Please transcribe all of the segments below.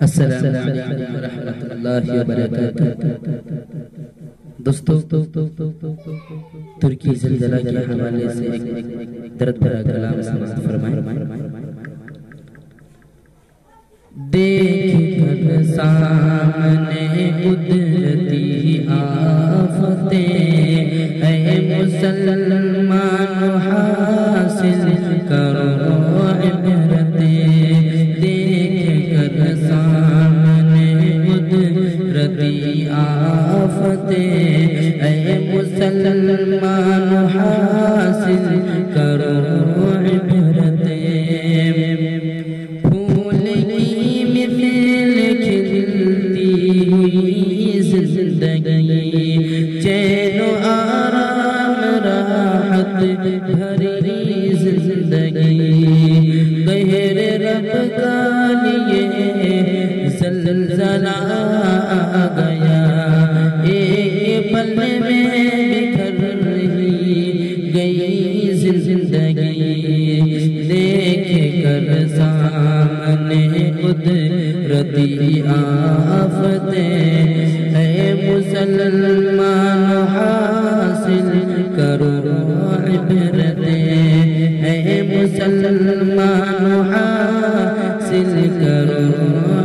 السلام علیکم ورحمۃ اللہ وبرکاتہ۔ دوستو، ترکی زلزلہ کے حوالے سے ایک درد بھرا کلام سماعت فرمائیں۔ دیکھ کر سامنے قدرتی آفتیں، اے مسلمان حاصل کرو عبرتیں۔ دیکھ کر سامنے قدرتی آفتیں، اے مسلمان حاصل کرو عبرتیں۔ زندگی چین و آرام راحت بھری زندگی، غیر رب کا لیے زلزلہ آ گیا، ایک پل میں بکھر رہی گئی زندگی۔ دیکھ کر سامنے قدرتی آفتیں، اے مسلمان حاصل کرو عبرتیں، اے مسلمان حاصل کرو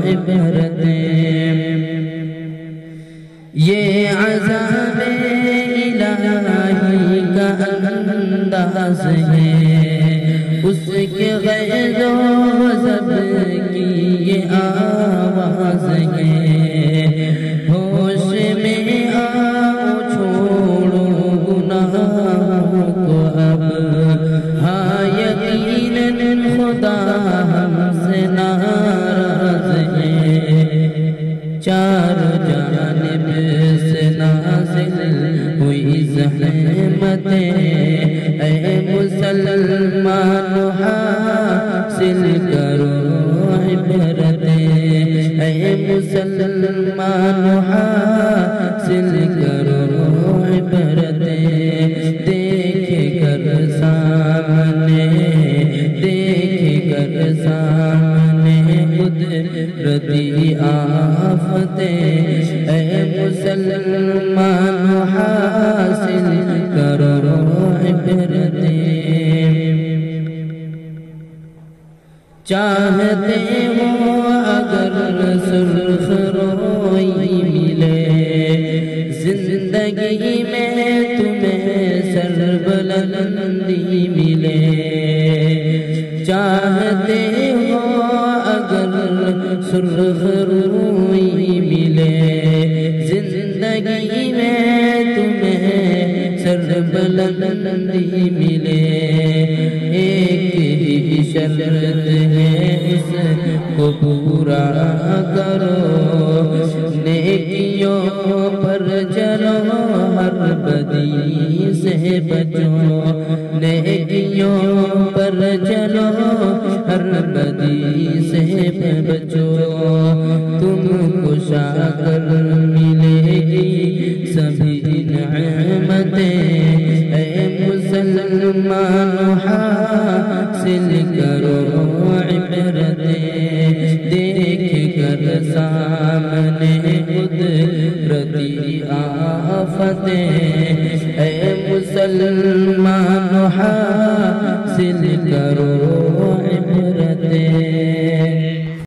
عبرتیں۔ یہ عذاب الہی کا انداز ہے، اس کے غیظ و غضب کی یہ آواز ہے۔ ہوش میں آؤ چھوڑو گناہوں کو اب، ہاں یقیناً خدا ہم سے ناراض ہے۔ چار جانب سے نازل ہوئی زحمتیں، اے مسلمان حاصل کرو عبرتیں، اے مسلمان حاصل کرو عبرتیں۔ دیکھ کر سامنے، دیکھ کر سامنے قدرتی آفتیں، اے مسلمان حاصل کرو عبرتیں۔ چاہتے ہو اگر سرخ روئی ملے زندگی میں، تمہیں سربلندی ملے۔ چاہتے ہو اگر سرخ روئی ملے زندگی میں، تمہیں سربلندی ملے۔ ایک ہی شرط ہے، اس کو پورا کرو، نیکیوں پر چلو، ہر بدی سے بچو۔ نیکیوں پر چلو، ہر بدی سے بچو۔ تم کو شاکر ملے گی سبھی نعمتیں، اے مسلمان حاصل کرو عبرتیں۔ دیکھ کر سامنے قدرتی آفتیں، اے مسلمان حاصل کرو